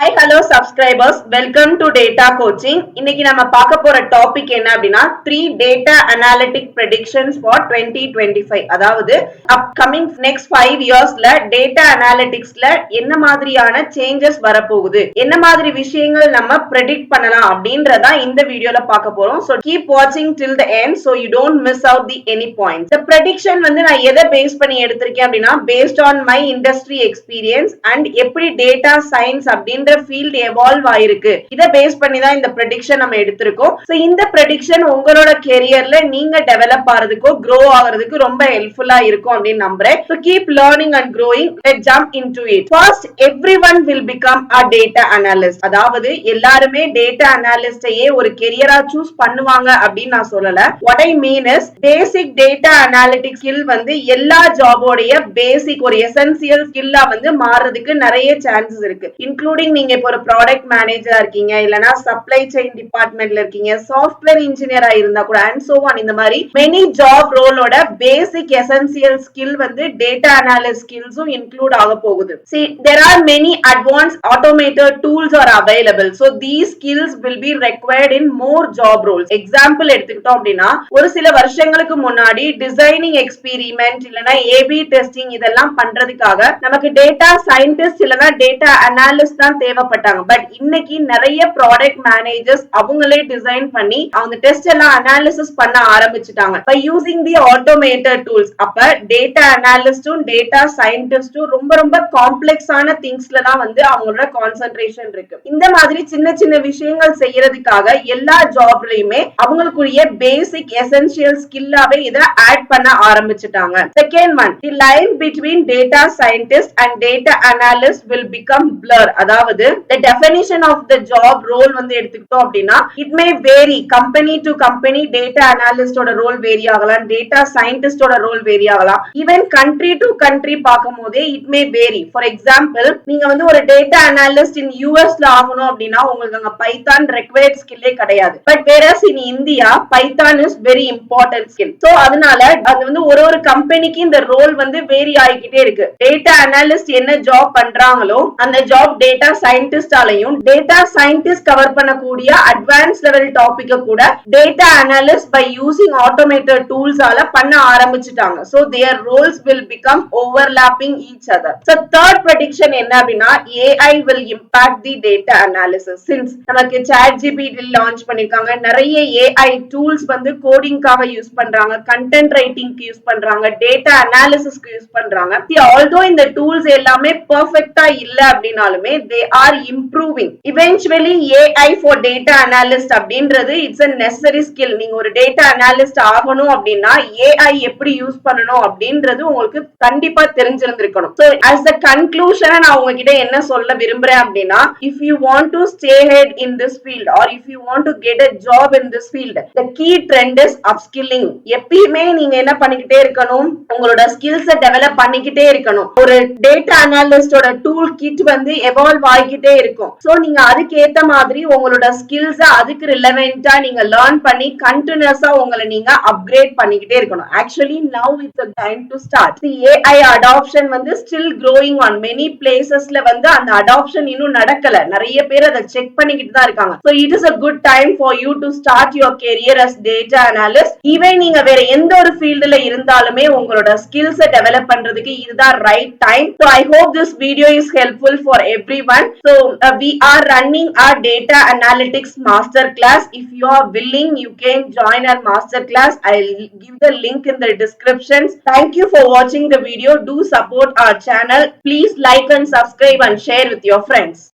Hi, hello subscribers. Welcome to Data Coaching. இன்னைக்கு நம்ம பார்க்க போற டாபிக் என்ன அப்படின்னா 3 data analytic predictions for 2025. அதாவது upcoming next 5 yearsல data analyticsல என்ன மாதிரியான changes வரப்போகுது, என்ன மாதிரி விஷயங்கள் நம்ம predict பண்ணலாம் அப்படின்றத இந்த வீடியோல பார்க்க போறோம். So keep watching till the end so you don't miss out the any points. The prediction வந்து நான் எதை பேஸ் பண்ணி எடுத்திருக்கேன் அப்படின்னா based on my industry experience and எப்படி data science அப்படின்ற ஃபீல்ட் எவால்வ் ஆயிருக்கு. இத பேஸ் பண்ணி தான் இந்த prediction நம்ம எடுத்திருக்கோம். சோ இந்த prediction உங்களோட கரியர்ல நீங்க டெவலப் ஆறதுக்கோ grow ஆகிறதுக்கு ரொம்ப ஹெல்ப்ஃபுல்லா இருக்கும் அப்படி நம்புறேன். So keep learning and growing. Let's jump into it. First, everyone will become a data analyst. அதாவது எல்லாருமே data analyst ஐயே ஒரு கரியரா சூஸ் பண்ணுவாங்க அப்படின்னு நான் சொல்லல. What I mean is basic data analytics skill வந்து எல்லா ஜாபோடைய பேசிக் ஒரு எசென்சியல் ஸ்கில்லா வந்து மாறதுக்கு நிறைய சான்சஸ் இருக்கு. இன்க்ளூடிங் நீங்க இப்போ ஒரு ப்ராடக்ட் மேனேஜரா இருக்கீங்க, இல்லனா சப்ளை செயின் டிபார்ட்மெண்ட்ல இருக்கீங்க, சாஃப்ட்வேர் இன்ஜினியரா இருந்தா கூட அண்ட் சோ ஆன், இந்த மாதிரி மெனி ஜாப் ரோலோட பேசிக் எசென்சியல் ஸ்கில் வந்து டேட்டா அனாலிசிஸ் ஸ்கில்ஸும் இன்க்ளூட் ஆக போகுது. See, there are many advanced automated tools are available, so these skills will be required in more job roles. Example எடுத்துக்கிட்டோம் அப்படின்னா ஒரு சில வருஷங்களுக்கு முன்னாடி டிசைனிங் எக்ஸ்பெரிமெண்ட் இல்லனா ஏபி டெஸ்டிங் இதெல்லாம் பண்றதுக்காக நமக்கு டேட்டா சயின்டிஸ்ட் இல்லனா டேட்டா அனாலிஸ்ட் தான் தேவைப்பட்டாங்க. பட் இன்னைக்கு நிறைய ப்ராடக்ட் மேனேஜர்ஸ் அவங்களே டிசைன் பண்ணி அவங்க டெஸ்ட் எல்லாம் அனாலிசிஸ் பண்ண ஆரம்பிச்சுட்டாங்க by using the automated tools. அப்ப டேட்டா அனாலிஸ்டும் டேட்டா சயின்டிஸ்டும் ரொம்ப ரொம்ப காம்ப்ளெக்ஸான திங்ஸ்ல தான் வந்து அவங்களோட கான்சென்ட்ரேஷன் இருக்கு. இந்த மாதிரி சின்ன சின்ன விஷயங்கள் செய்யறதுக்காக எல்லா ஜாப்லயுமே அவங்களுக்குரிய பேசிக் எசென்சியல் ஸ்கில்லாவே இத ஆட் பண்ண ஆரம்பிச்சுட்டாங்க. Second one, the line between data scientist and data analyst will become blur. அதாவது the definition of the job role வந்து எடுத்துக்கிட்டோம் அப்படின்னா it may vary company to company. data analyst ஓட ரோல் வேரி ஆகலாம், data scientist ஓட role vary ஆகலாம், even country to country பார்க்கும்போதே it may vary. for example, நீங்க வந்து ஒரு data analyst in US ல ஆகணும் அப்படின்னா உங்களுக்கு அங்க பைத்தான் required ஸ்கில்லே கிடையாது. But whereas in India Python is very important skill. so அதனால அது வந்து ஒரு கம்பெனிக்கு இந்த ரோல் வந்து வேரி ஆகிக்கிட்டே இருக்கு. டேட்டா அனாலிஸ்ட் என்ன ஜாப் பண்றாங்களோ அந்த ஜாப் டேட்டா சயின்டிஸ்டாலையும் டேட்டா சயின்டிஸ்ட் கவர் பண்ணக்கூடிய அட்வான்ஸ் லெவல் டாபிக்க கூட data analyst by using automated tools ஆல பண்ண ஆரம்பிச்சிட்டாங்க. So their roles will become overlapping each other. So third prediction என்ன அப்படின்னா AI will impact the data analysis. since நமக்கு ChatGPT லான்ச் பண்ணிருக்காங்க, நிறைய AI டூல்ஸ் வந்து கோடிங்காக யூஸ் பண்றாங்க, கண்டென்ட் ரைட்டிங்க்கு யூஸ் பண்றாங்க, டேட்டா அனாலிசிஸ்க்கு யூஸ் பண்றாங்க. although இந்த டூல்ஸ் எல்லாமே பெர்ஃபெக்ட்டா இல்ல அப்படினாலுமே they are improving. eventually AI for data analyst அப்படின்றது it's a necessary skill. நீங்க ஒரு data analyst ஆகணும் அப்படின்னா AI எப்படி யூஸ் பண்ணணும் அப்படின்றது உங்களுக்கு கண்டிப்பா தெரிஞ்சிருந்திருக்கணும். so as the conclusion நான் உங்ககிட்ட என்ன சொல்ல விரும்புறேன் அப்படின்னா if you want to stay ahead in this field or if you want to get a job in this field, the key trend is upskilling. எப்பயுமே நீங்க என்ன பண்ணிக்கிட்டே இருக்கணும், உங்களோட ஸ்கில்ஸை டெவலப் பண்ணிக்கிட்டே இருக்கணும். ஒரு டேட்டா அனாலிஸ்டோட டூல் கிட் வந்து எவால்வ் ஆகிக்கிட்டே இருக்கும். சோ நீங்க அதுக்கு ஏத்த மாதிரி உங்களோட ஸ்கில்ஸ் அதுக்கு ரிலவெண்டா நீங்க லேர்ன் பண்ணி கண்டினியூஸா உங்களை நீங்க அப்கிரேட் பண்ணிக்கிட்டே இருக்கணும். Actually now it's a time to start. the AI adoption வந்து still growing on many placesல வந்து அந்த அடாப்ஷன் இன்னும் நடக்கல, நிறைய பேர் அதை செக் பண்ணிக்கிட்டு தான் இருக்காங்க. so it is a good time for you to start your career as data analyst. Even நீங்க வேற எந்த ஒரு ஃபீல்ட்ல இருந்தாலுமே உங்களோட ஸ்கில்ஸை டெவலப் பண்றதுக்கு இதுதான் right time. so I hope this video is helpful for everyone. so we are running our data analytics master class. if you are willing, you can join our master class. I'll give the link in the description. thank you for watching the video. do support our channel. please like and subscribe and share with your friends.